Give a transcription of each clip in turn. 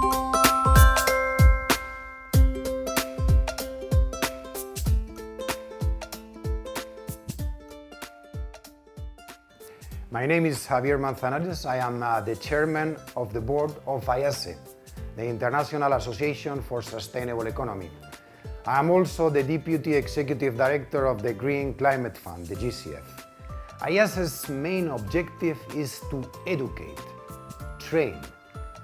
My name is Javier Manzanares. I am the chairman of the board of IASE, the International Association for Sustainable Economy. I am also the deputy executive director of the Green Climate Fund, the GCF. IASE's main objective is to educate, train,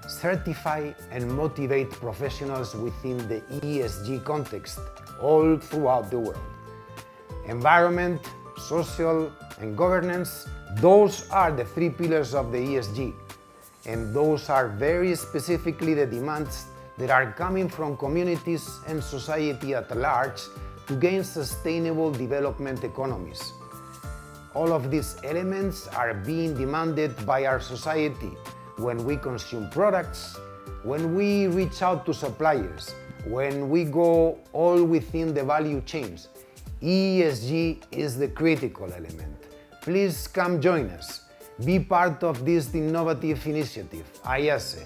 certify and motivate professionals within the ESG context all throughout the world. Environment, social and governance, those are the three pillars of the ESG, and those are very specifically the demands that are coming from communities and society at large to gain sustainable development economies. All of these elements are being demanded by our society when we consume products, when we reach out to suppliers, when we go all within the value chains. ESG is the critical element. Please come join us. Be part of this innovative initiative, IASE.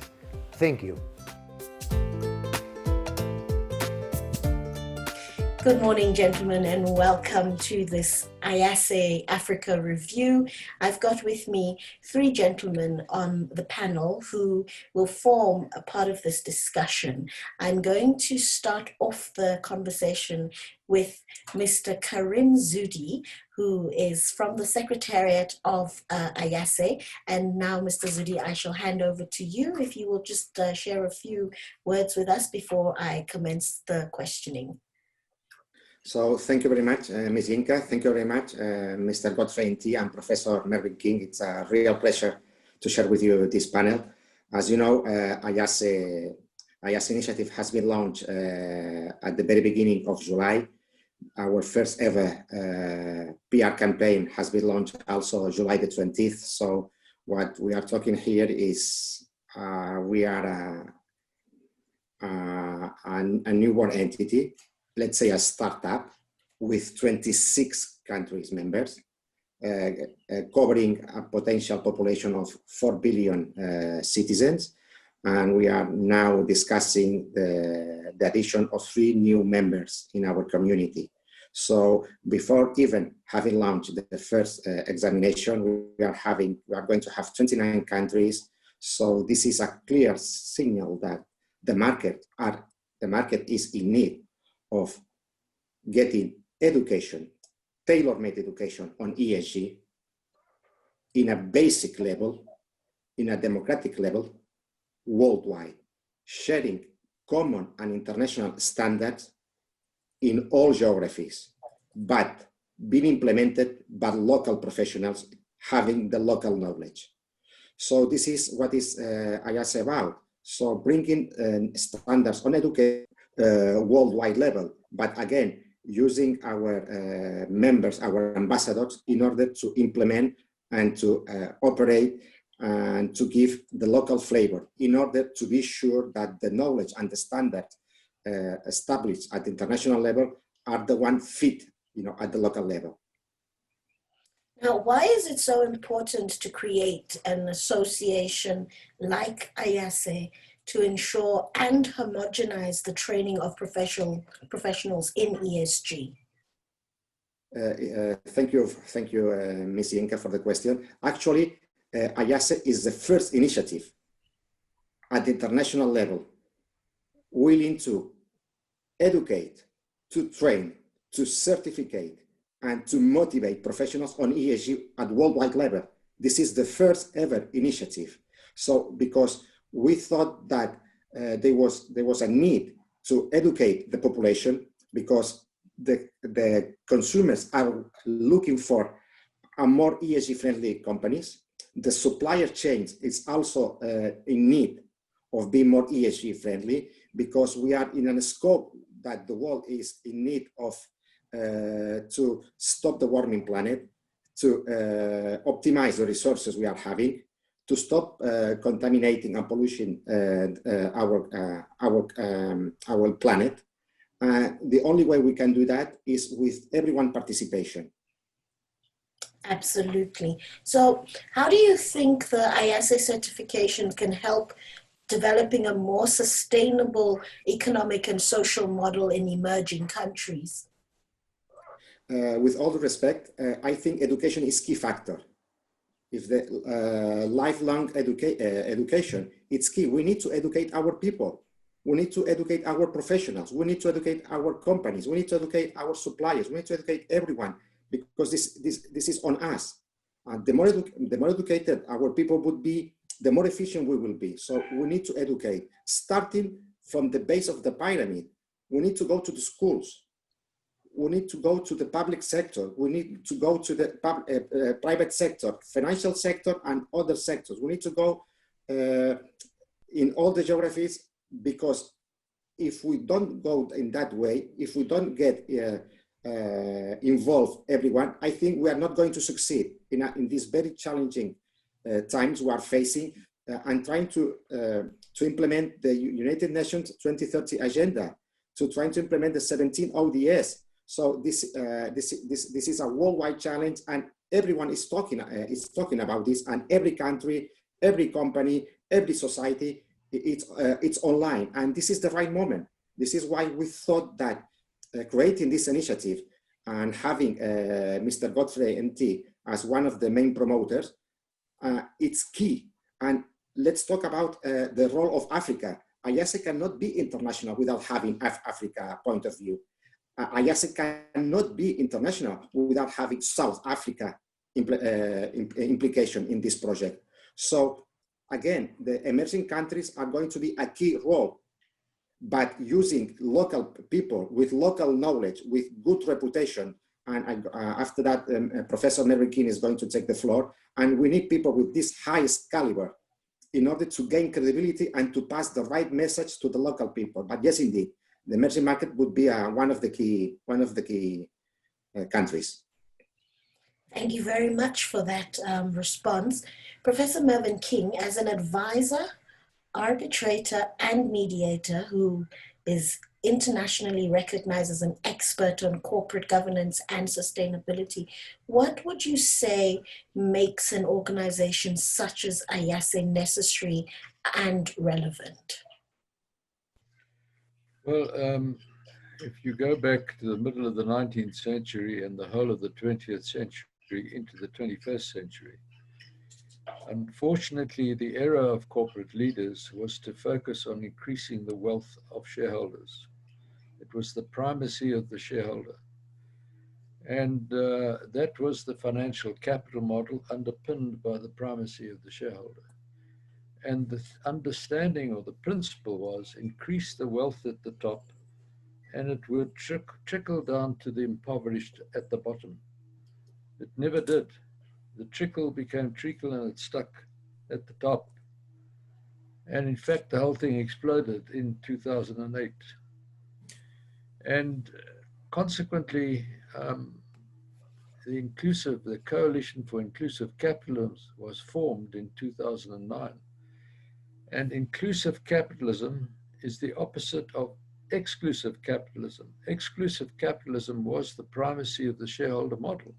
Thank you. Good morning, gentlemen, and welcome to this IASE Africa review. I've got with me three gentlemen on the panel who will form a part of this discussion. I'm going to start off the conversation with Mr. Karim Zudi, who is from the Secretariat of IASE. And now, Mr. Zudi, I shall hand over to you if you will just share a few words with us before I commence the questioning. So thank you very much, Ms. Inca. Thank you very much, Mr. Godfrey N.T. and Professor Mervyn King. It's a real pleasure to share with you this panel. As you know, IASE initiative has been launched at the very beginning of July. Our first ever PR campaign has been launched also July the 20th. So what we are talking here is we are a newborn entity, let's say a startup with 26 countries members, covering a potential population of 4 billion citizens. And we are now discussing the addition of 3 new members in our community. So before even having launched the first examination, we are going to have 29 countries. So this is a clear signal that the market is in need of getting education, tailor-made education on ESG in a basic level, in a democratic level, worldwide, sharing common and international standards in all geographies, but being implemented by local professionals having the local knowledge. So this is what is IASE about. So bringing standards on education worldwide level, but again, using our members, our ambassadors, in order to implement and to operate and to give the local flavor, in order to be sure that the knowledge and the standards established at the international level are the one fit, at the local level. Now, why is it so important to create an association like IASE to ensure and homogenize the training of professionals in ESG? Thank you, Ms. Inca, for the question. Actually, IASE is the first initiative at the international level willing to educate, to train, to certificate, and to motivate professionals on ESG at worldwide level. This is the first ever initiative. So because we thought that there was a need to educate the population, because the consumers are looking for a more ESG-friendly companies. The supplier chain is also in need of being more ESG-friendly, because we are in a scope that the world is in need of to stop the warming planet, to optimize the resources we are having, to stop contaminating and polluting our planet. The only way we can do that is with everyone participation. Absolutely. So how do you think the IASE certification can help developing a more sustainable economic and social model in emerging countries? With all due respect, I think education is key factor. If the lifelong education, it's key. We need to educate our people. We need to educate our professionals. We need to educate our companies. We need to educate our suppliers. We need to educate everyone, because this is on us. The more educated our people would be, the more efficient we will be. So we need to educate, starting from the base of the pyramid. We need to go to the schools. We need to go to the public sector. We need to go to the private sector, financial sector, and other sectors. We need to go in all the geographies, because if we don't go in that way, if we don't get involve everyone, I think we are not going to succeed in these very challenging times we are facing, and trying to implement the United Nations 2030 agenda, to trying to implement the 17 ODS. So this is a worldwide challenge, and everyone is talking about this, and every country, every company, every society, it's online, and this is the right moment. This is why we thought that creating this initiative and having Mr. Godfrey MT as one of the main promoters, it's key. And let's talk about the role of Africa. IASE cannot be international without having Africa point of view. IASE cannot be international without having South Africa implication in this project. So again, the emerging countries are going to be a key role, but using local people with local knowledge, with good reputation. And after that, Professor Mary King is going to take the floor. And we need people with this highest caliber in order to gain credibility and to pass the right message to the local people. But yes, indeed, the emerging market would be one of the key countries. Thank you very much for that response. Professor Mervyn King, as an advisor, arbitrator, and mediator who is internationally recognized as an expert on corporate governance and sustainability, what would you say makes an organization such as IASE necessary and relevant? Well, if you go back to the middle of the 19th century and the whole of the 20th century into the 21st century, unfortunately, the era of corporate leaders was to focus on increasing the wealth of shareholders. It was the primacy of the shareholder. And that was the financial capital model underpinned by the primacy of the shareholder. And the understanding or the principle was increase the wealth at the top, and it would trickle down to the impoverished at the bottom. It never did. The trickle became treacle, and it stuck at the top. And in fact, the whole thing exploded in 2008. And consequently, the Coalition for Inclusive Capitalism was formed in 2009. And inclusive capitalism is the opposite of exclusive capitalism. Exclusive capitalism was the primacy of the shareholder model,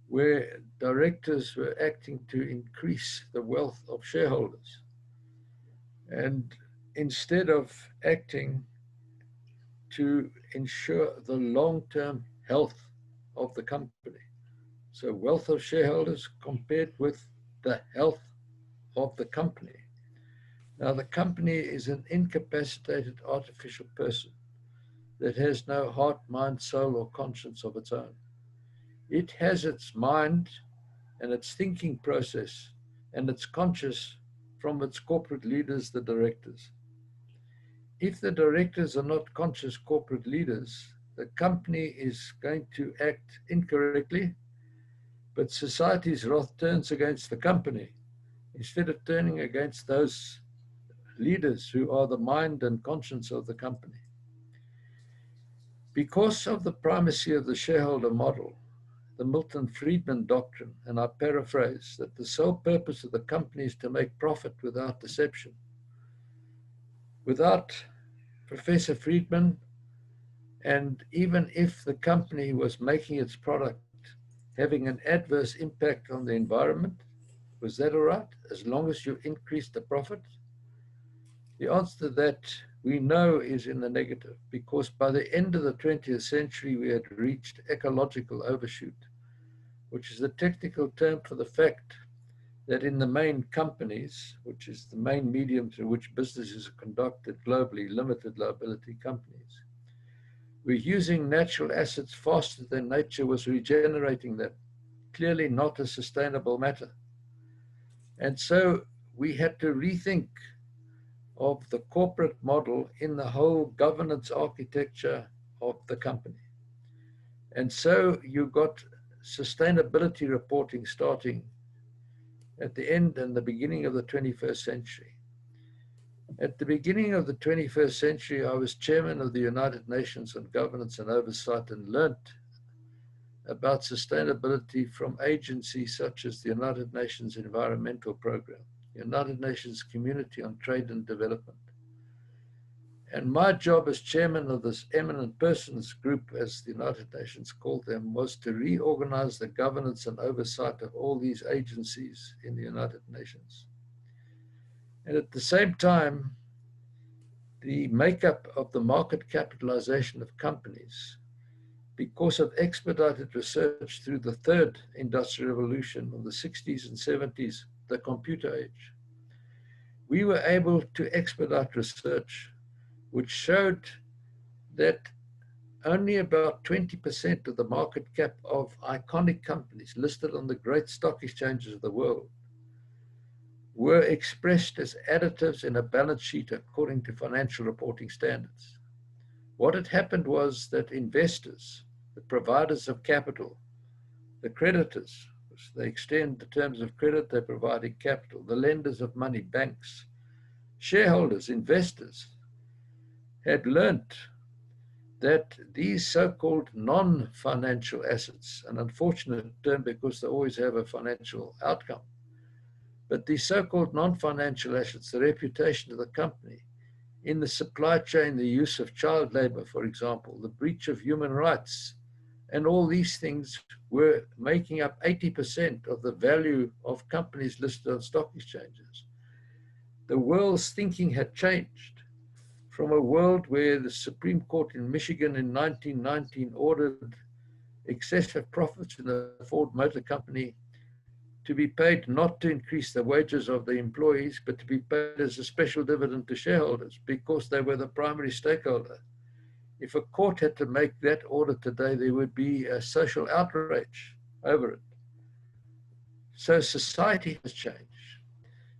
where directors were acting to increase the wealth of shareholders. And instead of acting to ensure the long-term health of the company. So wealth of shareholders compared with the health of the company. Now, the company is an incapacitated artificial person that has no heart, mind, soul, or conscience of its own. It has its mind and its thinking process and its conscious from its corporate leaders, the directors. If the directors are not conscious corporate leaders, the company is going to act incorrectly, but society's wrath turns against the company instead of turning against those leaders who are the mind and conscience of the company. Because of the primacy of the shareholder model, the Milton Friedman doctrine, and I paraphrase, that the sole purpose of the company is to make profit without deception. Without Professor Friedman, and even if the company was making its product having an adverse impact on the environment, was that all right, as long as you increased the profit? The answer to that we know is in the negative, because by the end of the 20th century, we had reached ecological overshoot, which is the technical term for the fact that in the main companies, which is the main medium through which businesses are conducted globally, limited liability companies, we're using natural assets faster than nature was regenerating them. Clearly not a sustainable matter. And so we had to rethink of the corporate model in the whole governance architecture of the company. And so you got sustainability reporting starting at the end and the beginning of the 21st century. At the beginning of the 21st century, I was chairman of the United Nations on Governance and Oversight and learnt about sustainability from agencies such as the United Nations Environmental Programme, the United Nations Community on Trade and Development. And my job as chairman of this eminent persons group, as the United Nations called them, was to reorganize the governance and oversight of all these agencies in the United Nations. And at the same time, the makeup of the market capitalization of companies, because of expedited research through the third industrial revolution of the 60s and 70s, the computer age, we were able to expedite research which showed that only about 20% of the market cap of iconic companies listed on the great stock exchanges of the world were expressed as additives in a balance sheet according to financial reporting standards. What had happened was that investors, the providers of capital, the creditors, they extend the terms of credit, they're providing capital, the lenders of money, banks, shareholders, investors, had learnt that these so-called non-financial assets, an unfortunate term because they always have a financial outcome, but these so-called non-financial assets, the reputation of the company, in the supply chain, the use of child labor, for example, the breach of human rights, and all these things were making up 80% of the value of companies listed on stock exchanges. The world's thinking had changed from a world where the Supreme Court in Michigan in 1919 ordered excessive profits in the Ford Motor Company to be paid not to increase the wages of the employees, but to be paid as a special dividend to shareholders because they were the primary stakeholder. If a court had to make that order today, there would be a social outrage over it. So society has changed.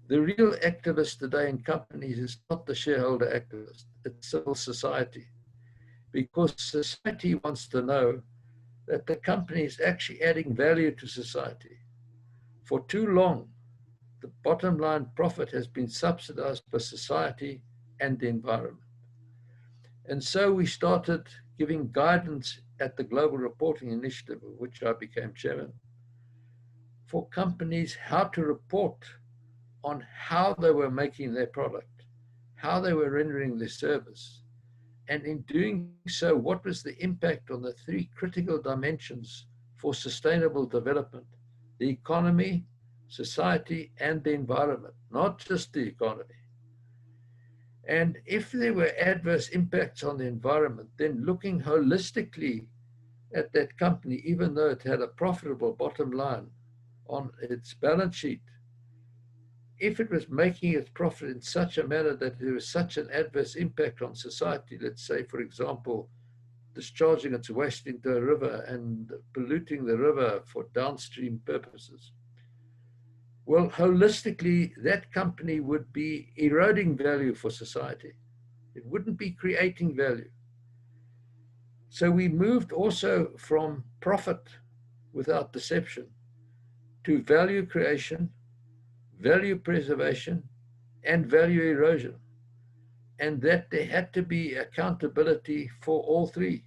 The real activist today in companies is not the shareholder activist, it's civil society. Because society wants to know that the company is actually adding value to society. For too long, the bottom line profit has been subsidized by society and the environment. And so we started giving guidance at the Global Reporting Initiative, of which I became chairman, for companies how to report on how they were making their product, how they were rendering their service, and in doing so, what was the impact on the three critical dimensions for sustainable development: the economy, society, and the environment, not just the economy. And if there were adverse impacts on the environment, then looking holistically at that company, even though it had a profitable bottom line on its balance sheet, if it was making its profit in such a manner that there was such an adverse impact on society, let's say, for example, discharging its waste into a river and polluting the river for downstream purposes, well, holistically, that company would be eroding value for society. It wouldn't be creating value. So we moved also from profit without deception to value creation, value preservation, and value erosion. And that there had to be accountability for all three.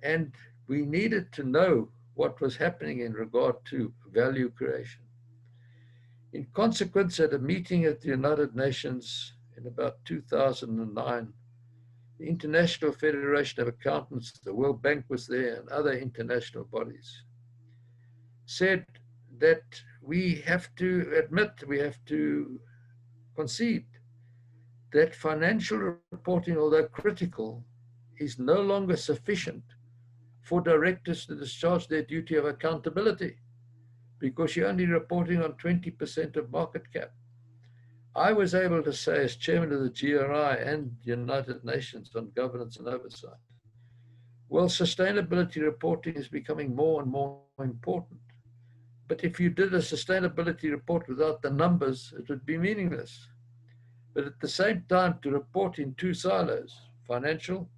And we needed to know what was happening in regard to value creation. In consequence, at a meeting at the United Nations in about 2009, the International Federation of Accountants, the World Bank was there, and other international bodies, said that we have to admit, we have to concede that financial reporting, although critical, is no longer sufficient for directors to discharge their duty of accountability, because you're only reporting on 20% of market cap. I was able to say, as chairman of the GRI and United Nations on Governance and Oversight, well, sustainability reporting is becoming more and more important. But if you did a sustainability report without the numbers, it would be meaningless. But at the same time, to report in two silos, financial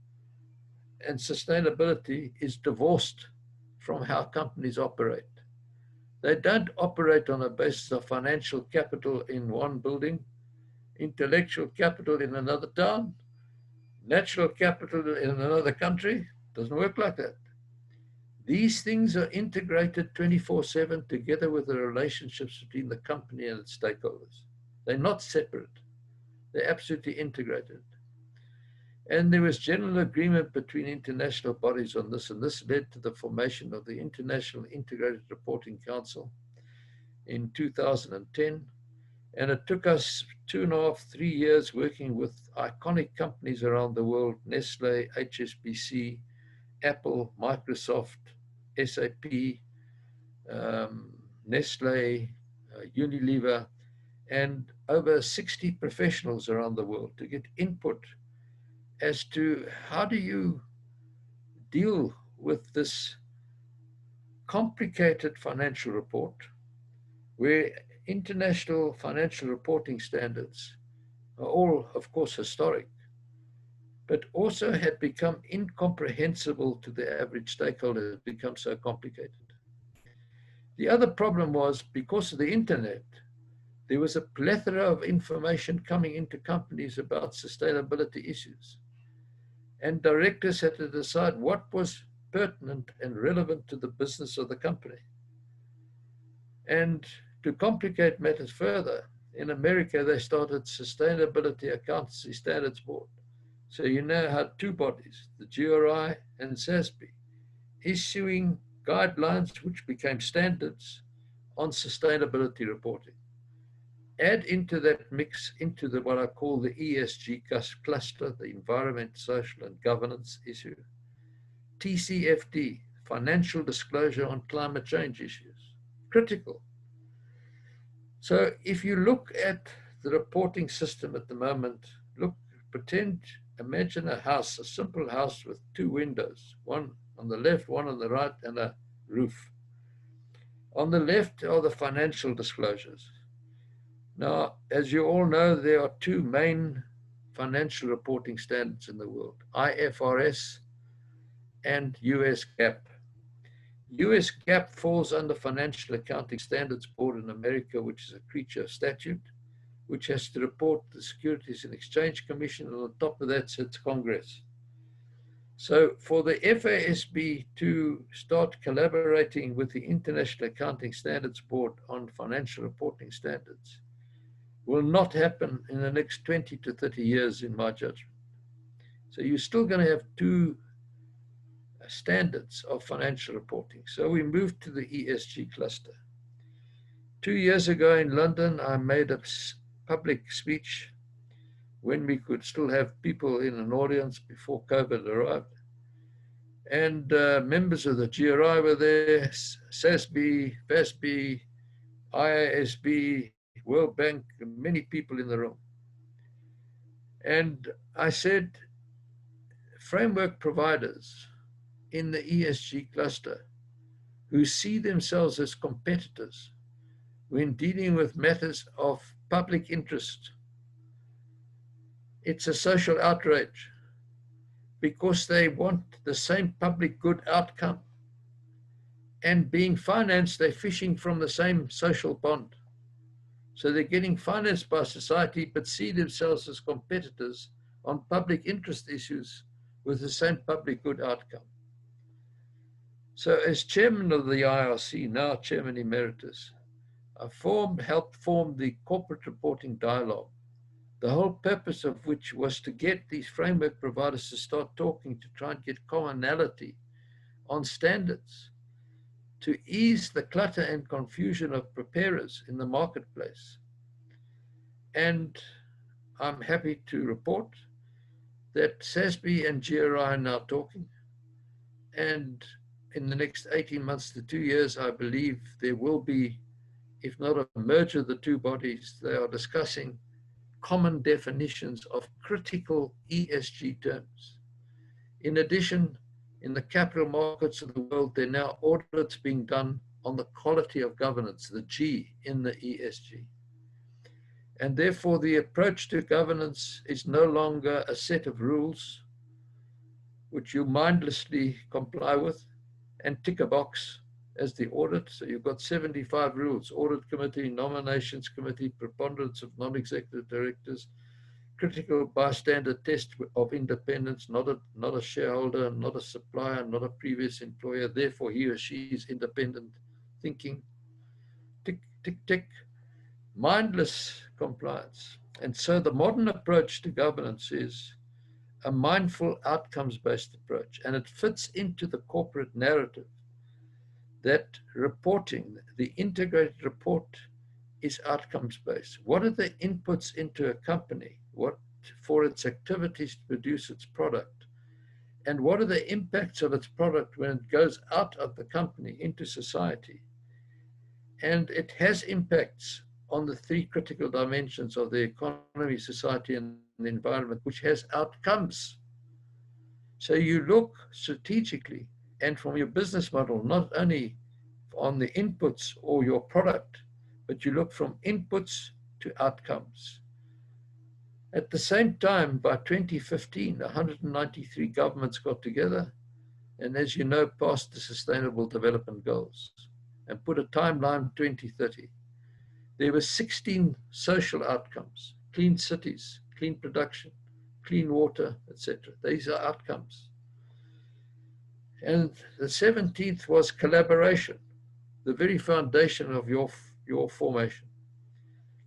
and sustainability, is divorced from how companies operate. They don't operate on a basis of financial capital in one building, intellectual capital in another town, natural capital in another country. It doesn't work like that. These things are integrated 24/7 together with the relationships between the company and its stakeholders. They're not separate. They're absolutely integrated. And there was general agreement between international bodies on this, and this led to the formation of the International Integrated Reporting Council in 2010. And it took us 2.5, 3 years working with iconic companies around the world, Nestle, HSBC, Apple, Microsoft, SAP, Nestle, Unilever, and over 60 professionals around the world to get input as to how do you deal with this complicated financial report, where international financial reporting standards are all, of course, historic, but also had become incomprehensible to the average stakeholder. It become so complicated. The other problem was, because of the internet, there was a plethora of information coming into companies about sustainability issues. And directors had to decide what was pertinent and relevant to the business of the company. And to complicate matters further, in America, they started Sustainability Accountancy Standards Board. So you now had two bodies, the GRI and SASB, issuing guidelines which became standards on sustainability reporting. Add into that mix, into the what I call the ESG cluster, the environment, social, and governance issue, TCFD, financial disclosure on climate change issues, critical. So if you look at the reporting system at the moment, imagine a house, a simple house with two windows, one on the left, one on the right, and a roof. On the left are the financial disclosures. Now, as you all know, there are two main financial reporting standards in the world, IFRS and US GAAP. US GAAP falls under Financial Accounting Standards Board in America, which is a creature of statute, which has to report the Securities and Exchange Commission, and on top of that sits Congress. So for the FASB to start collaborating with the International Accounting Standards Board on financial reporting standards will not happen in the next 20 to 30 years, in my judgment. So you're still going to have two standards of financial reporting. So we moved to the ESG cluster. 2 years ago in London, I made a public speech when we could still have people in an audience before COVID arrived. And members of the GRI were there, SASB, FASB, IASB, World Bank, many people in the room. And I said, framework providers in the ESG cluster who see themselves as competitors when dealing with matters of public interest, it's a social outrage because they want the same public good outcome. And being financed, they're fishing from the same social pond. So they're getting financed by society, but see themselves as competitors on public interest issues with the same public good outcome. So as chairman of the IRC, now chairman emeritus, I helped form the corporate reporting dialogue, the whole purpose of which was to get these framework providers to start talking, to try and get commonality on standards, to ease the clutter and confusion of preparers in the marketplace. And I'm happy to report that SASB and GRI are now talking. And in the next 18 months to 2 years, I believe there will be, if not a merger of the two bodies, they are discussing common definitions of critical ESG terms. In addition, in the capital markets of the world, there are now audits being done on the quality of governance, the G in the ESG. And therefore, the approach to governance is no longer a set of rules which you mindlessly comply with and tick a box as the audit. So you've got 75 rules: audit committee, nominations committee, preponderance of non-executive directors, critical bystander test of independence, not a shareholder, not a supplier, not a previous employer, therefore he or she is independent thinking. Tick, tick, tick. Mindless compliance. And so the modern approach to governance is a mindful outcomes-based approach, and it fits into the corporate narrative that reporting, the integrated report, is outcomes-based. What are the inputs into a company? What for its activities to produce its product? And what are the impacts of its product when it goes out of the company into society? And it has impacts on the three critical dimensions of the economy, society, and the environment, which has outcomes. So you look strategically and from your business model, not only on the inputs or your product, but you look from inputs to outcomes. At the same time, by 2015, 193 governments got together and, as you know, passed the Sustainable Development Goals and put a timeline 2030. There were 16 social outcomes: clean cities, clean production, clean water, etc. These are outcomes. And the 17th was collaboration, the very foundation of your formation.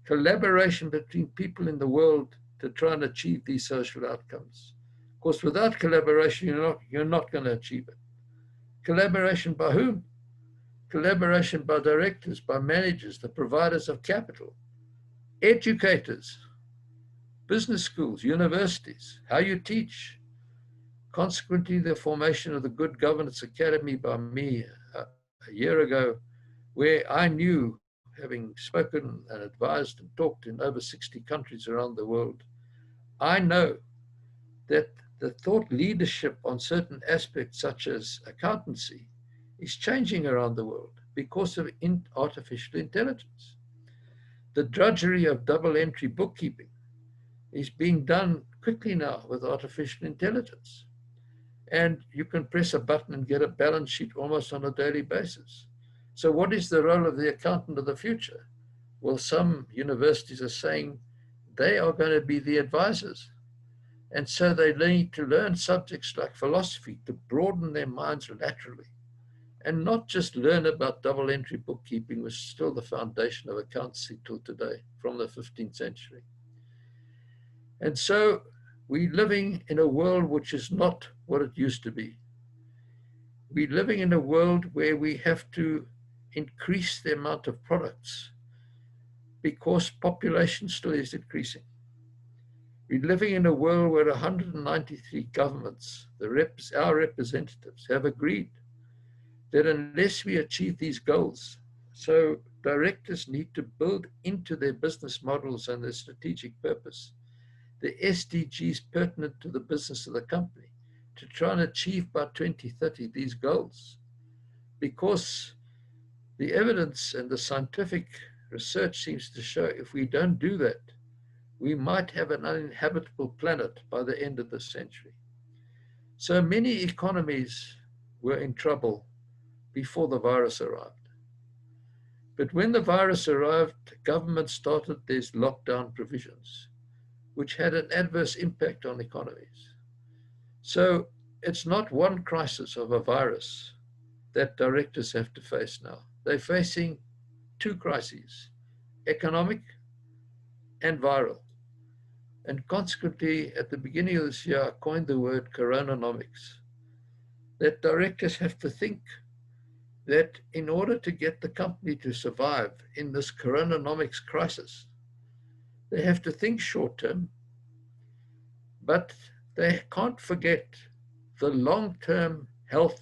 Collaboration between people in the world to try and achieve these social outcomes. Of course, without collaboration, you're not going to achieve it. Collaboration by whom? Collaboration by directors, by managers, the providers of capital, educators, business schools, universities, how you teach. Consequently, the formation of the Good Governance Academy by me a year ago, where I knew, having spoken and advised and talked in over 60 countries around the world, I know that the thought leadership on certain aspects, such as accountancy, is changing around the world because of artificial intelligence. The drudgery of double entry bookkeeping is being done quickly now with artificial intelligence. And you can press a button and get a balance sheet almost on a daily basis. So what is the role of the accountant of the future? Well, some universities are saying they are going to be the advisors. And so they need to learn subjects like philosophy to broaden their minds laterally, and not just learn about double entry bookkeeping, which is still the foundation of accountancy till today, from the 15th century. And so we're living in a world which is not what it used to be. We're living in a world where we have to increase the amount of products because population still is increasing. We're living in a world where 193 governments, our representatives, have agreed that unless we achieve these goals, so directors need to build into their business models and their strategic purpose the SDGs pertinent to the business of the company to try and achieve by 2030 these goals. Because the evidence and the scientific research seems to show if we don't do that, we might have an uninhabitable planet by the end of this century. So many economies were in trouble before the virus arrived. But when the virus arrived, governments started these lockdown provisions, which had an adverse impact on economies. So it's not one crisis of a virus that directors have to face now. They're facing two crises, economic and viral. And consequently, at the beginning of this year, I coined the word coronanomics, that directors have to think that in order to get the company to survive in this coronanomics crisis, they have to think short term, but they can't forget the long-term health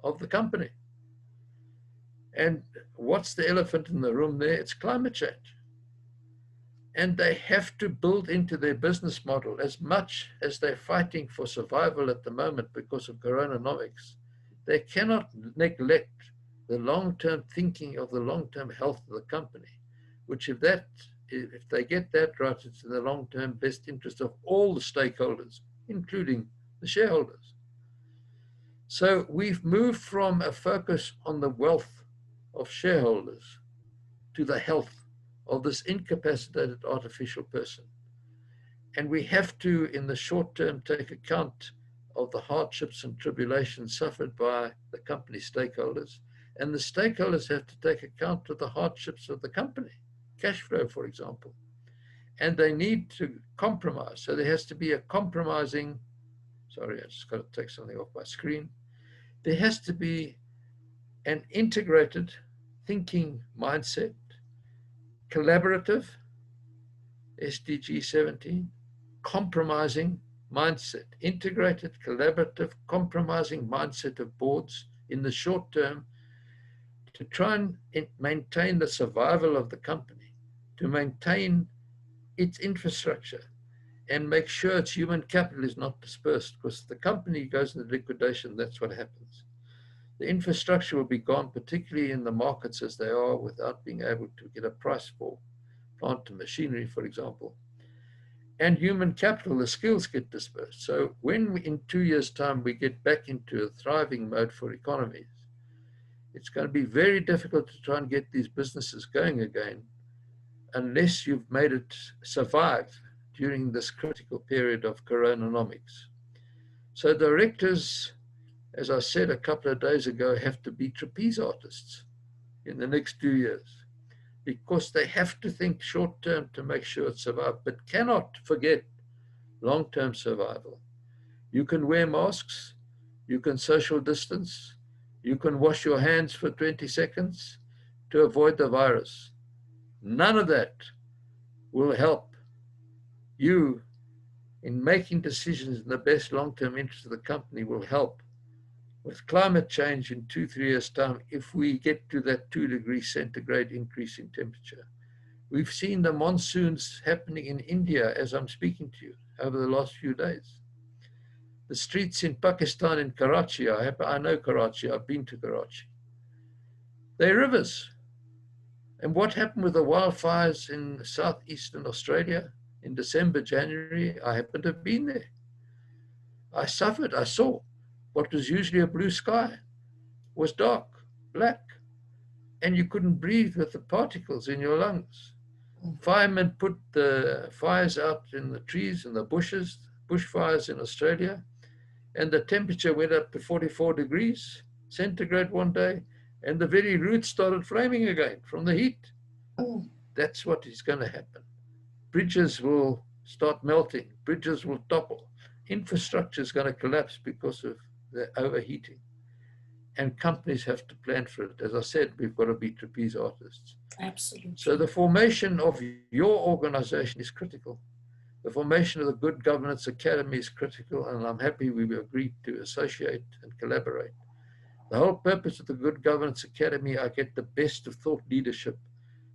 of the company. And what's the elephant in the room there? It's climate change. And they have to build into their business model, as much as they're fighting for survival at the moment because of coronanomics. They cannot neglect the long-term thinking of the long-term health of the company, which if they get that right, it's in the long-term best interest of all the stakeholders, including the shareholders. So we've moved from a focus on the wealth of shareholders to the health of this incapacitated artificial person. And we have to, in the short term, take account of the hardships and tribulations suffered by the company stakeholders. And the stakeholders have to take account of the hardships of the company, cash flow, for example. And they need to compromise. So there has to be a compromising, sorry, I just got to take something off my screen. There has to be an integrated thinking mindset, collaborative, SDG 17, compromising mindset, integrated, collaborative, compromising mindset of boards in the short term to try and maintain the survival of the company, to maintain its infrastructure and make sure its human capital is not dispersed, because the company goes into liquidation, that's what happens. The infrastructure will be gone, particularly in the markets as they are, without being able to get a price for plant and machinery, for example. And human capital, the skills get dispersed. So when we, in 2 years' time, we get back into a thriving mode for economies, it's going to be very difficult to try and get these businesses going again unless you've made it survive during this critical period of coronanomics. So directors, as I said a couple of days ago, have to be trapeze artists in the next 2 years, because they have to think short term to make sure it survives, but cannot forget long-term survival. You can wear masks, you can social distance, you can wash your hands for 20 seconds to avoid the virus. None of that will help you in making decisions in the best long-term interest of the company, will help with climate change in 2-3 years' time if we get to that 2 degrees centigrade increase in temperature. We've seen the monsoons happening in India as I'm speaking to you over the last few days. The streets in Pakistan, in Karachi, I know Karachi, I've been to Karachi. They're rivers. And what happened with the wildfires in southeastern Australia in December, January, I happened to have been there. I suffered, I saw what was usually a blue sky was dark, black, and you couldn't breathe with the particles in your lungs. Firemen put the fires out in the trees and the bushes, bushfires in Australia, and the temperature went up to 44 degrees centigrade one day, and the very roots started flaming again from the heat. That's what is going to happen. Bridges will start melting, bridges will topple, infrastructure is going to collapse because of the overheating. And companies have to plan for it. As I said, we've got to be trapeze artists. Absolutely. So the formation of your organization is critical. The formation of the Good Governance Academy is critical, and I'm happy we've agreed to associate and collaborate. The whole purpose of the Good Governance Academy, I get the best of thought leadership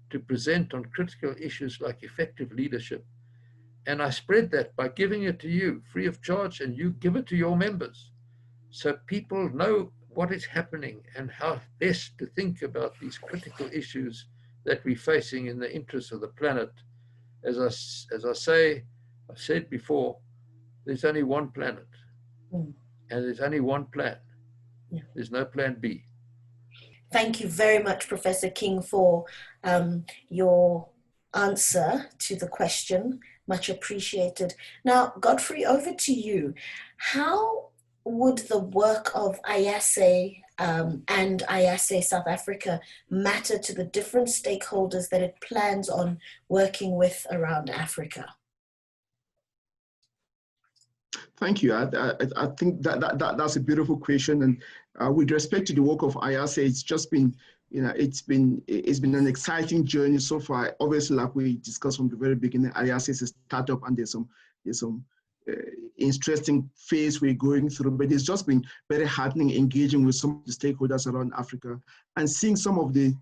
to present on critical issues like effective leadership. And I spread that by giving it to you free of charge, and you give it to your members. So people know what is happening and how best to think about these critical issues that we're facing in the interest of the planet. As I say, I've said before, there's only one planet, and there's only one plan. Yeah. There's no plan B. Thank you very much, Professor King, for your answer to the question. Much appreciated. Now, Godfrey, over to you. How would the work of IASE and IASE South Africa matter to the different stakeholders that it plans on working with around Africa? Thank you. I think that's a beautiful question. And with respect to the work of IASE, it's just been, it's been an exciting journey so far. Obviously, like we discussed from the very beginning, IASE is a startup, and there's some interesting phase we're going through, but it's just been very heartening engaging with some of the stakeholders around Africa and seeing some of the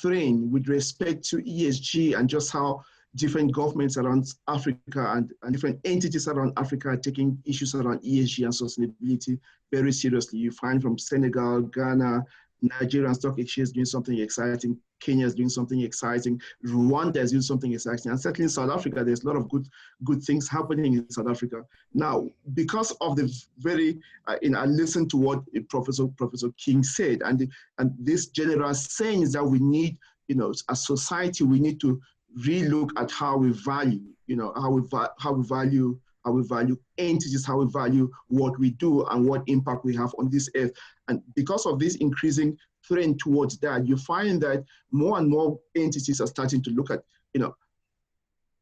trend with respect to ESG and just how different governments around Africa and different entities around Africa are taking issues around ESG and sustainability very seriously. You find from Senegal, Ghana, Nigerian Stock Exchange doing something exciting, Kenya is doing something exciting, Rwanda is doing something exciting, and certainly in South Africa, there's a lot of good things happening in South Africa. Now, because of the very, I listened to what Professor King said, and this general sense that we need, as society, we need to relook at how we value, how we value entities, how we value what we do and what impact we have on this earth. And because of this increasing trend towards that, you find that more and more entities are starting to look at,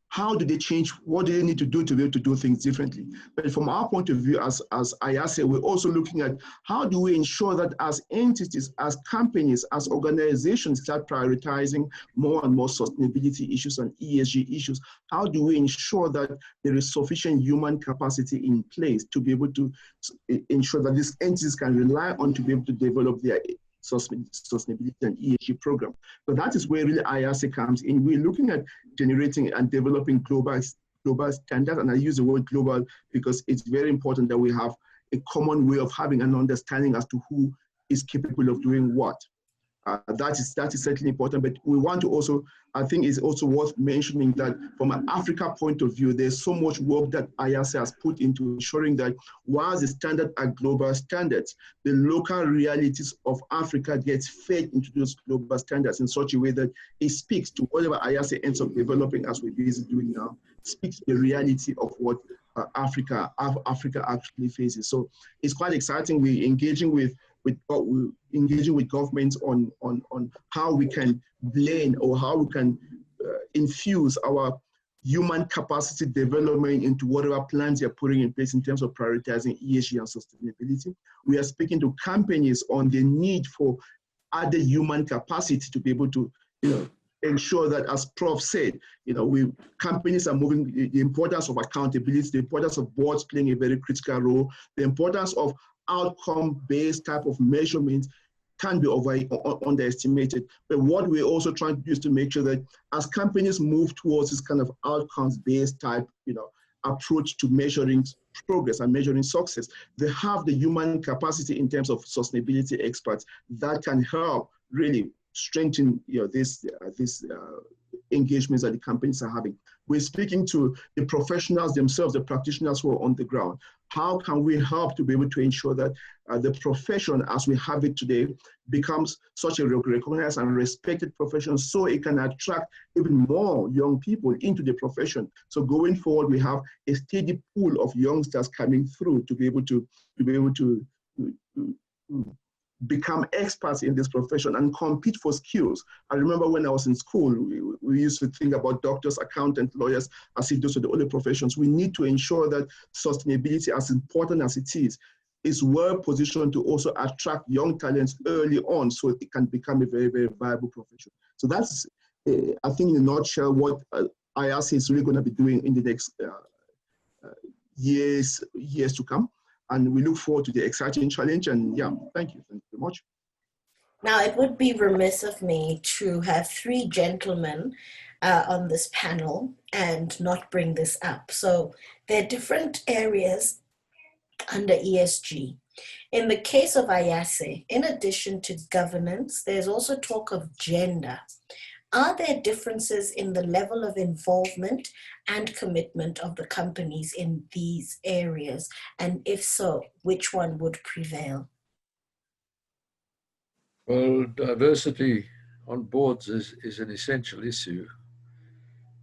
how do they change? What do they need to do to be able to do things differently? But from our point of view, as IASE, we're also looking at how do we ensure that as entities, as companies, as organizations start prioritizing more and more sustainability issues and ESG issues, how do we ensure that there is sufficient human capacity in place to be able to ensure that these entities can rely on to be able to develop their sustainability and ESG program. So that is where really IASE comes in. We're looking at generating and developing global standards, and I use the word global because it's very important that we have a common way of having an understanding as to who is capable of doing what. That is certainly important, but we want to also, I think it's also worth mentioning that from an Africa point of view, there's so much work that IASE has put into ensuring that while the standards are global standards, the local realities of Africa gets fed into those global standards in such a way that it speaks to whatever IASE ends up developing, as we're busy doing now, speaks to the reality of what Africa actually faces. So it's quite exciting. We're engaging with governments on how we can blend or how we can infuse our human capacity development into whatever plans they're putting in place in terms of prioritizing ESG and sustainability. We are speaking to companies on the need for added human capacity to be able to, ensure that, as Prof said, companies are moving, the importance of accountability, the importance of boards playing a very critical role, the importance of outcome-based type of measurements can be underestimated. But what we're also trying to do is to make sure that as companies move towards this kind of outcomes-based type, approach to measuring progress and measuring success, they have the human capacity in terms of sustainability experts that can help really strengthen these engagements that the companies are having. We're speaking to the professionals themselves, the practitioners who are on the ground. How can we help to be able to ensure that the profession as we have it today becomes such a recognized and respected profession so it can attract even more young people into the profession. So going forward, we have a steady pool of youngsters coming through to be able to become experts in this profession and compete for skills. I remember when I was in school, we used to think about doctors, accountants, lawyers, as if those are the only professions. We need to ensure that sustainability, as important as it is well positioned to also attract young talents early on so it can become a very, very viable profession. So that's, I think in a nutshell, what IASE is really going to be doing in the next years to come. And we look forward to the exciting challenge. And yeah, thank you very much. Now, it would be remiss of me to have three gentlemen on this panel and not bring this up. So there are different areas under ESG. In the case of IASE, in addition to governance, there's also talk of gender. Are there differences in the level of involvement and commitment of the companies in these areas? And if so, which one would prevail? Well, diversity on boards is an essential issue,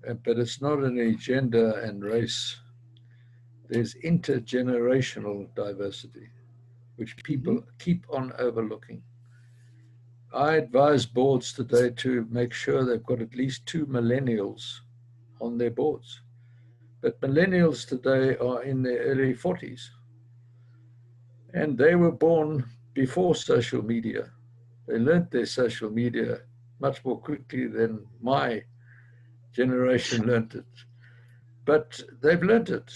but it's not only gender and race. There's intergenerational diversity, which people keep on overlooking. I advise boards today to make sure they've got at least 2 millennials on their boards. But millennials today are in their early 40s. And they were born before social media. They learned their social media much more quickly than my generation learned it. but they've learned it.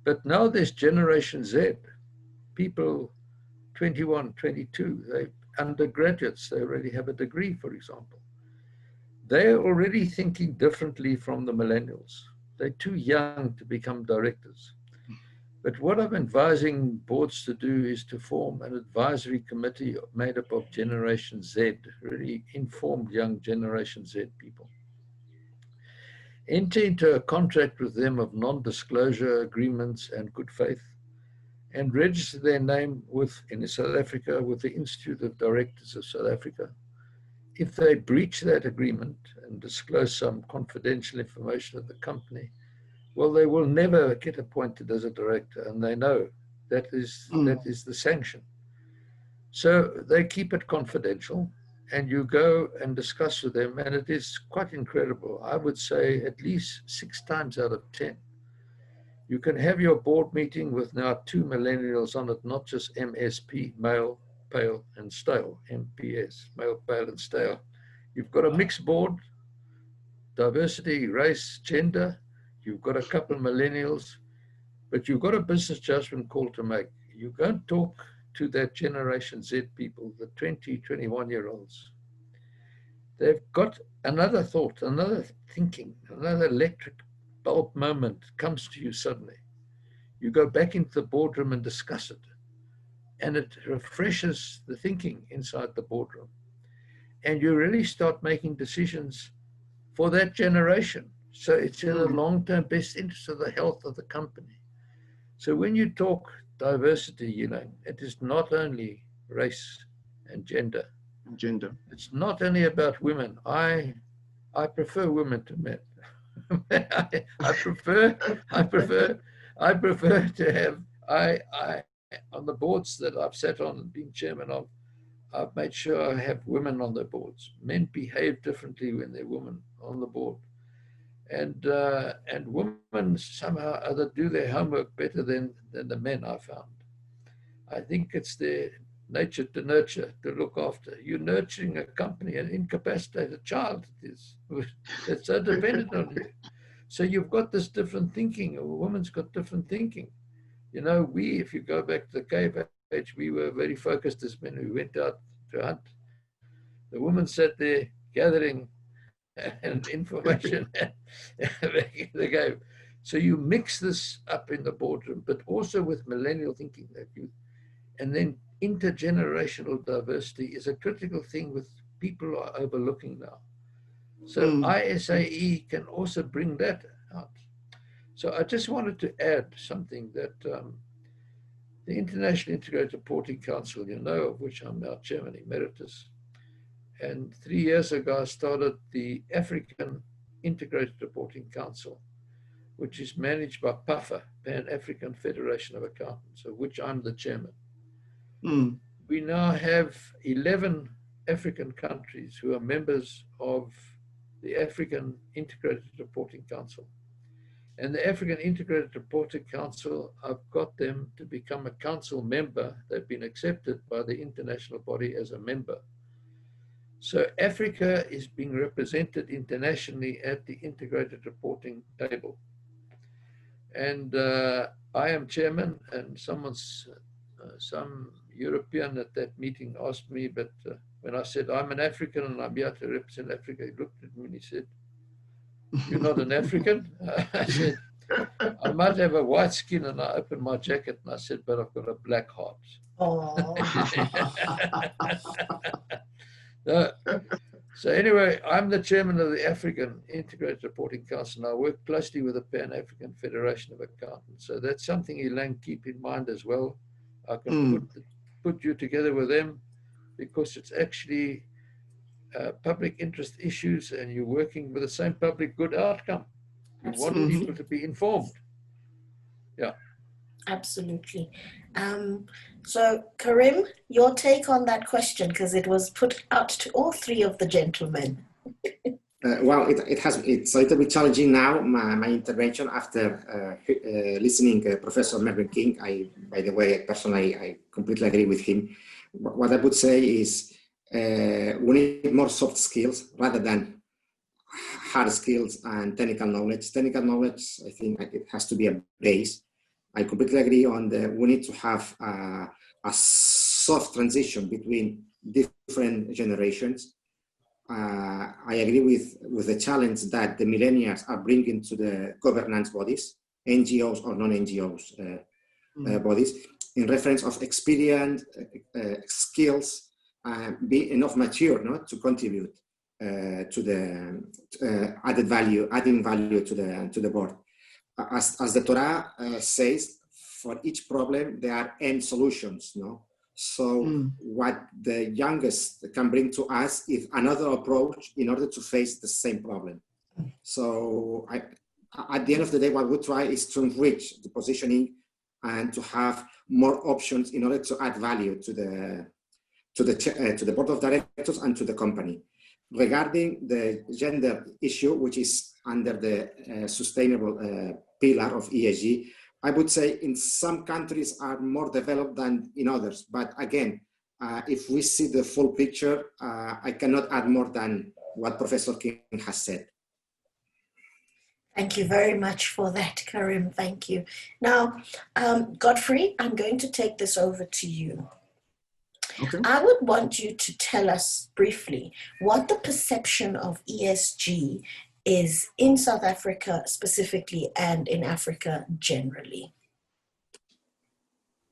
But now there's Generation Z, people 21, 22, they're undergraduates, they already have a degree, for example. They're already thinking differently from the millennials. They're too young to become directors. But what I'm advising boards to do is to form an advisory committee made up of Generation Z, really informed young Generation Z people. Enter into a contract with them of non-disclosure agreements and good faith, and register their name in South Africa with the Institute of Directors of South Africa. If they breach that agreement and disclose some confidential information of the company, well, they will never get appointed as a director, and they know that is the sanction. So they keep it confidential, and you go and discuss with them, and it is quite incredible. I would say at least 6 times out of 10. You can have your board meeting with now 2 millennials on it, not just MSP, male, pale, and stale, MPS, male, pale, and stale. You've got a mixed board, diversity, race, gender. You've got a couple of millennials, but you've got a business judgment call to make. You go and talk to that Generation Z people, the 20, 21-year-olds. They've got another thought, another thinking, another electric bulb moment comes to you suddenly. You go back into the boardroom and discuss it, and it refreshes the thinking inside the boardroom. And you really start making decisions for that generation. So it's in the long-term best interest of the health of the company. So when you talk diversity, you know, it is not only race and gender. It's not only about women. I prefer women to men. I prefer to have, on the boards that I've sat on and been chairman of, I've made sure I have women on the boards. Men behave differently when they're women on the board. And women somehow other do their homework better than the men, I found. I think it's their nature to nurture, to look after. You're nurturing a company, an incapacitated child it is. It's so dependent on you. So you've got this different thinking. A woman's got different thinking. You know, if you go back to the cave age, we were very focused as men. We went out to hunt. The woman sat there gathering and information back in the cave. So you mix this up in the boardroom, but also with millennial thinking that and then intergenerational diversity is a critical thing with people are overlooking now. So IASE can also bring that out. So I just wanted to add something that the International Integrated Reporting Council, you know, of which I'm now chairman emeritus, and 3 years ago I started the African Integrated Reporting Council, which is managed by PAFA, Pan-African Federation of Accountants, of which I'm the chairman. We now have 11 African countries who are members of the African Integrated Reporting Council. And the African Integrated Reporting Council, I've got them to become a council member. They've been accepted by the international body as a member. So Africa is being represented internationally at the Integrated Reporting table. And I am chairman, and some European at that meeting asked me, but when I said, I'm an African and I'm here to represent Africa, he looked at me and he said, you're not an African? I said, I might have a white skin, and I opened my jacket and I said, but I've got a black heart. So anyway, I'm the chairman of the African Integrated Reporting Council, and I work closely with the Pan-African Federation of Accountants. So that's something, Elaine, keep in mind as well. I can put you together with them because it's actually public interest issues, and you're working with the same public good outcome. You want people to be informed. Yeah. Absolutely. So Karim, your take on that question, because it was put out to all 3 of the gentlemen. Well, it's a little bit challenging now, my intervention after listening to Professor Mervyn King. By the way, personally, I completely agree with him. What I would say is we need more soft skills rather than hard skills and technical knowledge. Technical knowledge, I think it has to be a base. I completely agree on we need to have a soft transition between different generations. I agree with the challenge that the millennials are bringing to the governance bodies, NGOs or non-NGOs bodies, in reference of experience, skills, be enough mature, no, to contribute to the adding value to the board. As the Torah says, for each problem there are end solutions, no. So what the youngest can bring to us is another approach in order to face the same problem. So at the end of the day, what we try is to enrich the positioning and to have more options in order to add value to the board of directors and to the company. Regarding the gender issue, which is under the sustainable pillar of ESG, I would say in some countries are more developed than in others. But again, if we see the full picture, I cannot add more than what Professor King has said. Thank you very much for that, Karim. Thank you. Now, Godfrey, I'm going to take this over to you. Okay. I would want you to tell us briefly what the perception of ESG is in South Africa specifically and in Africa generally.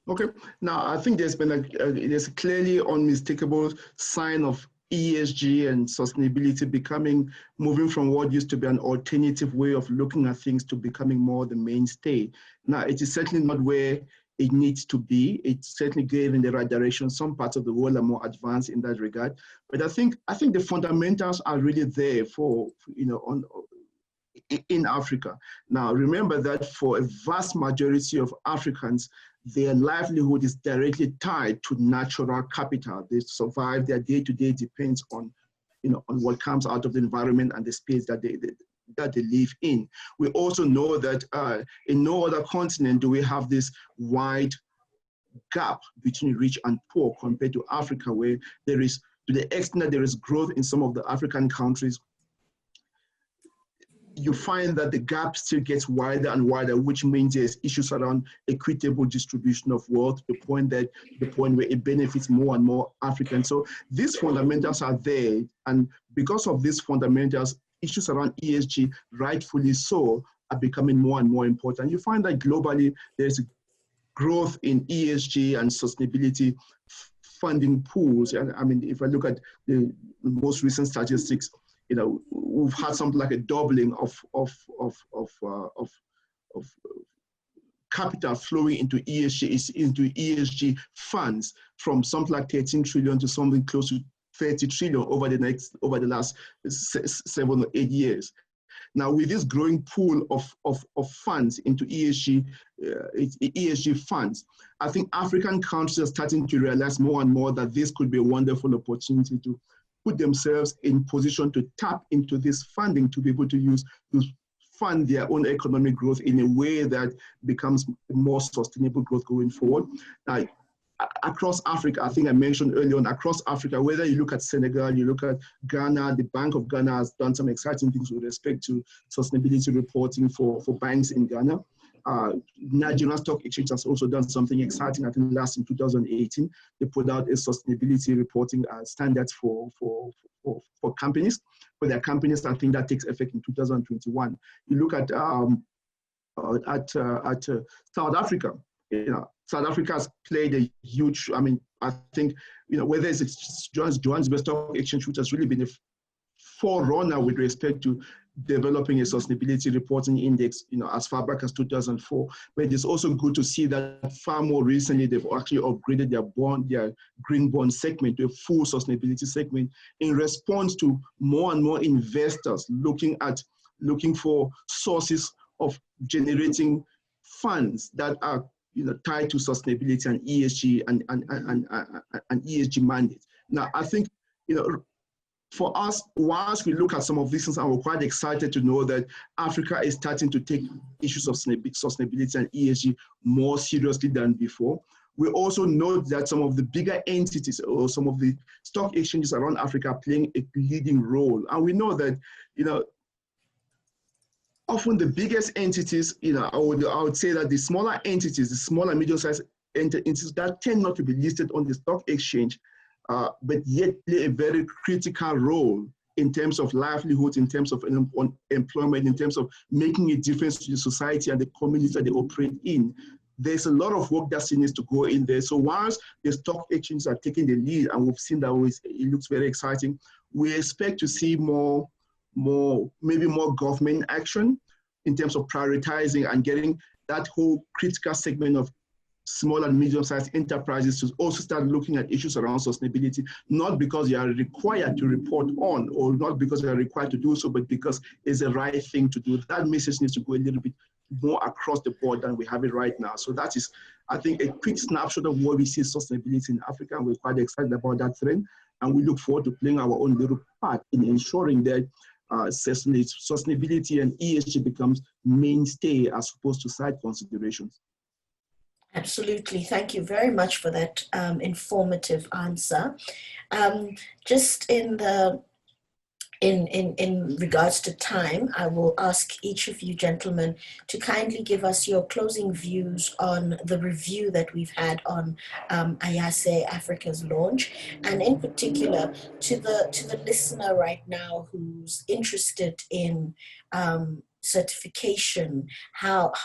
Okay. Now, I think there's been there's a clearly unmistakable sign of ESG and sustainability moving from what used to be an alternative way of looking at things to becoming more the mainstay. Now, it is certainly not where it needs to be. It's certainly going in the right direction. Some parts of the world are more advanced in that regard. But I think the fundamentals are really there for in Africa. Now, remember that for a vast majority of Africans, their livelihood is directly tied to natural capital. They survive, their day-to-day depends on, on what comes out of the environment and the space that they live in. We also know that in no other continent do we have this wide gap between rich and poor compared to Africa, where there is, to the extent that there is growth in some of the African countries, you find that the gap still gets wider and wider, which means there's issues around equitable distribution of wealth, the point where it benefits more and more Africans. So these fundamentals are there, and because of these fundamentals, issues around ESG, rightfully so, are becoming more and more important. You find that globally, there's growth in ESG and sustainability funding pools. And I mean, if I look at the most recent statistics, we've had something like a doubling of capital flowing into ESG funds, from something like 13 trillion to something close to 30 trillion over the last 7 or 8 years. Now, with this growing pool of funds into ESG funds, I think African countries are starting to realize more and more that this could be a wonderful opportunity to put themselves in position to tap into this funding to be able to use to fund their own economic growth in a way that becomes more sustainable growth going forward. Now, across Africa, I think I mentioned earlier on, across Africa, whether you look at Senegal, you look at Ghana, the Bank of Ghana has done some exciting things with respect to sustainability reporting for banks in Ghana. Nigerian Stock Exchange has also done something exciting. I think last in 2018, they put out a sustainability reporting standards for companies. For their companies, I think that takes effect in 2021. You look at South Africa. South Africa has played a huge. I mean, I think whether it's Johannesburg Stock Exchange, which has really been a forerunner with respect to developing a sustainability reporting index, as far back as 2004. But it's also good to see that far more recently, they've actually upgraded their green bond segment to a full sustainability segment in response to more and more investors looking for sources of generating funds that are tied to sustainability and ESG and ESG mandates. Now, I think, for us, once we look at some of these things, and we're quite excited to know that Africa is starting to take issues of sustainability and ESG more seriously than before. We also note that some of the bigger entities or some of the stock exchanges around Africa are playing a leading role. And we know that, often the biggest entities, I would say that the smaller entities, the small and medium-sized entities that tend not to be listed on the stock exchange, but yet play a very critical role in terms of livelihoods, in terms of employment, in terms of making a difference to the society and the communities that they operate in. There's a lot of work that still needs to go in there. So whilst the stock exchanges are taking the lead, and we've seen that it looks very exciting, we expect to see maybe more government action in terms of prioritizing and getting that whole critical segment of small and medium-sized enterprises to also start looking at issues around sustainability, not because they are required to report on or not because they are required to do so, but because it's the right thing to do. That message needs to go a little bit more across the board than we have it right now. So that is, I think, a quick snapshot of where we see sustainability in Africa, and we're quite excited about that trend. And we look forward to playing our own little part in ensuring that sustainability and ESG becomes mainstay as opposed to side considerations. Absolutely. Thank you very much for that informative answer. Just in regards to time, I will ask each of you gentlemen to kindly give us your closing views on the review that we've had on IASE Africa's launch, and in particular to the listener right now who's interested in certification.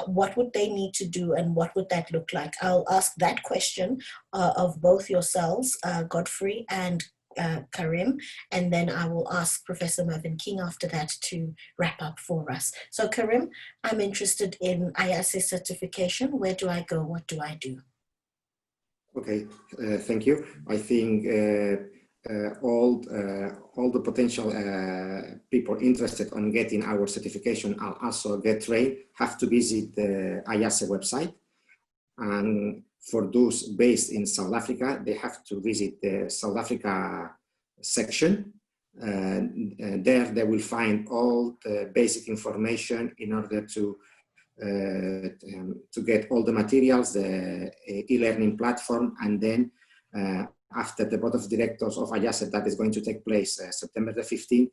What would they need to do, and what would that look like? I'll ask that question of both yourselves, Godfrey and Karim, and then I will ask Professor Mervyn King after that to wrap up for us. So Karim, I'm interested in IASE certification. Where do I go? What do I do? Okay, thank you. I think all the potential people interested on getting our certification and also get trained have to visit the IASE website. And for those based in South Africa, they have to visit the South Africa section. There they will find all the basic information in order to get all the materials, the e-learning platform, and then after the board of directors of IASE that is going to take place September the 15th,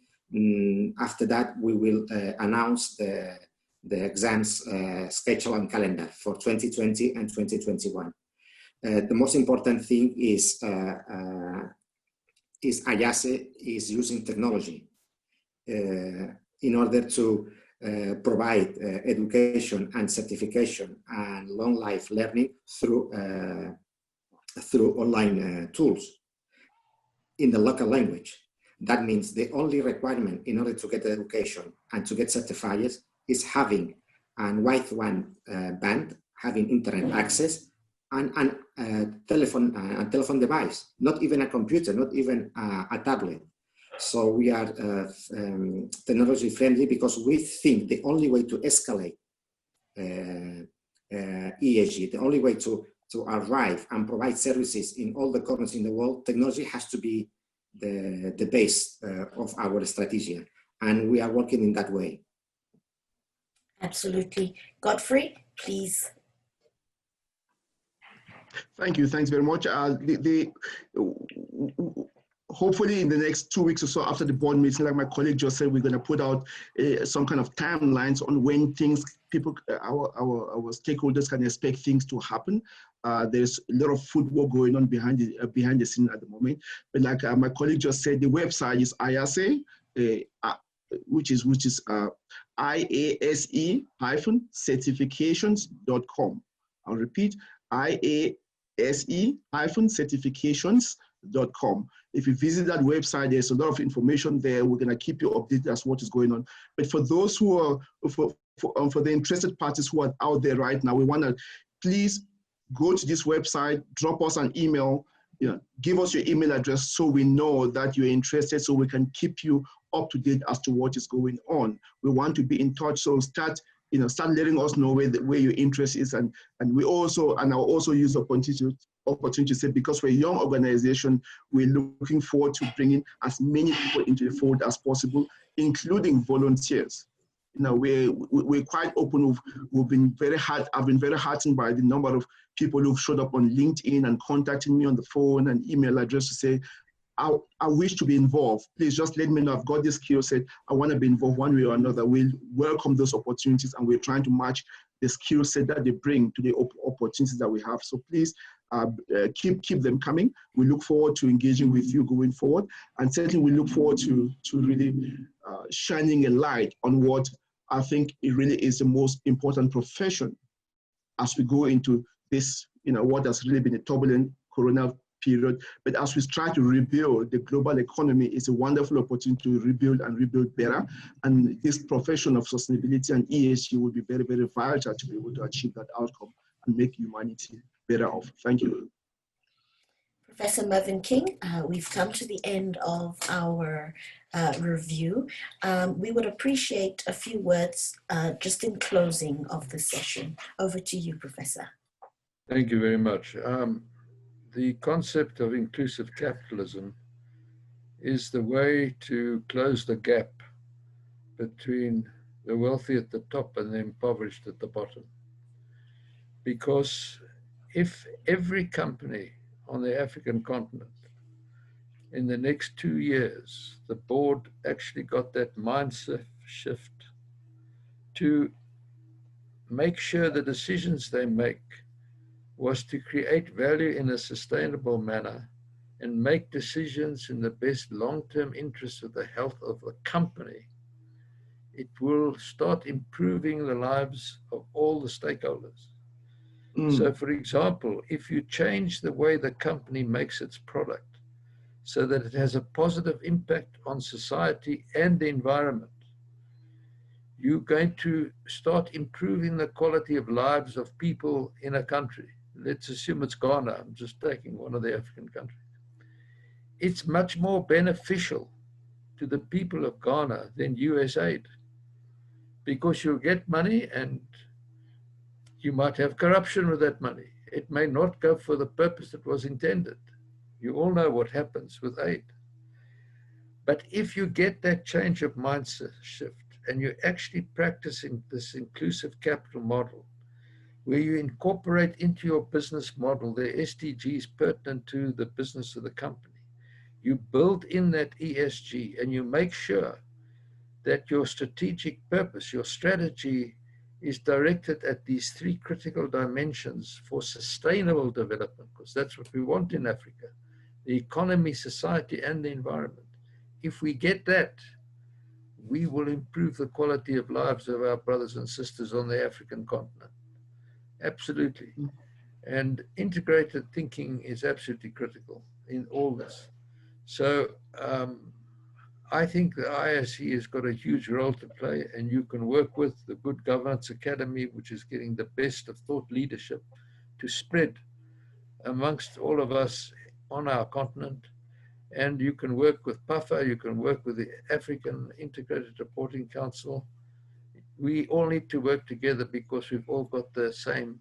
after that we will announce the exams schedule and calendar for 2020 and 2021. The most important thing is IASE is using technology in order to provide education and certification and long life learning through online tools in the local language. That means the only requirement in order to get education and to get certified is having a wideband, having internet access, and a telephone device, not even a computer, not even a tablet. So we are technology friendly because we think the only way to escalate ESG, the only way to arrive and provide services in all the corners in the world, technology has to be the base of our strategy. And we are working in that way. Absolutely. Godfrey, please. Thank you. Thanks very much. Hopefully in the next 2 weeks or so after the board meeting, like my colleague just said, we're going to put out some kind of timelines on when our stakeholders can expect things to happen. There's a lot of footwork going on behind the scene at the moment. But like my colleague just said, the website is IASE, which is IASE-certifications.com. I'll repeat, IASE-certifications.com. If you visit that website, there's a lot of information there. We're going to keep you updated as what is going on. But for those who are, for the interested parties who are out there right now, we want to please go to this website, drop us an email, give us your email address so we know that you're interested, so we can keep you up to date as to what is going on. We want to be in touch, so start letting us know where your interest is, and I'll also use the opportunity to say, because we're a young organization, we're looking forward to bringing as many people into the fold as possible, including volunteers. we're quite open. We've been very hard. I've been very heartened by the number of people who've showed up on LinkedIn and contacting me on the phone and email address to say, I wish to be involved. Please just let me know. I've got this skill set. I want to be involved one way or another. We'll welcome those opportunities, and we're trying to match the skill set that they bring to the opportunities that we have. So please keep them coming. We look forward to engaging with you going forward, and certainly we look forward to really shining a light on what I think it really is the most important profession as we go into this, what has really been a turbulent corona period. But as we try to rebuild the global economy, it's a wonderful opportunity to rebuild and rebuild better. And this profession of sustainability and ESG will be very, very vital to be able to achieve that outcome and make humanity better off. Thank you. Professor Mervyn King, we've come to the end of our review. We would appreciate a few words just in closing of the session. Over to you, Professor. Thank you very much. The concept of inclusive capitalism is the way to close the gap between the wealthy at the top and the impoverished at the bottom. Because if every company on the African continent in the next 2 years, the board actually got that mindset shift to make sure the decisions they make was to create value in a sustainable manner and make decisions in the best long-term interest of the health of the company, it will start improving the lives of all the stakeholders. So, for example, if you change the way the company makes its product so that it has a positive impact on society and the environment, you're going to start improving the quality of lives of people in a country. Let's assume it's Ghana. I'm just taking one of the African countries. It's much more beneficial to the people of Ghana than US aid, because you'll get money and you might have corruption with that money. It may not go for the purpose it was intended. You all know what happens with aid. But if you get that change of mindset shift and you're actually practicing this inclusive capital model, where you incorporate into your business model the SDGs pertinent to the business of the company, you build in that ESG and you make sure that your strategic purpose, your strategy, is directed at these 3 critical dimensions for sustainable development, because that's what we want in Africa: the economy, society, and the environment. If we get that, we will improve the quality of lives of our brothers and sisters on the African continent. Absolutely. And integrated thinking is absolutely critical in all this. So I think the IASE has got a huge role to play, and you can work with the Good Governance Academy, which is getting the best of thought leadership to spread amongst all of us on our continent. And you can work with PAFA, you can work with the African Integrated Reporting Council. We all need to work together because we've all got the same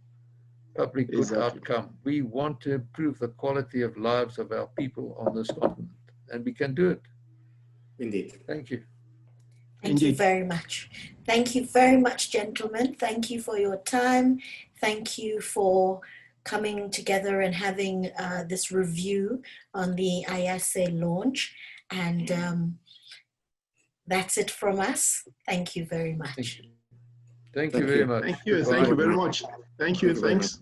public good outcome. We want to improve the quality of lives of our people on this continent, and we can do it. Indeed. Thank you. Thank you very much. Thank you very much, gentlemen. Thank you for your time. Thank you for coming together and having this review on the IASE launch. And that's it from us. Thank you very much. Thank you very much. Thank you. Thank you very much. Thank you. Thanks.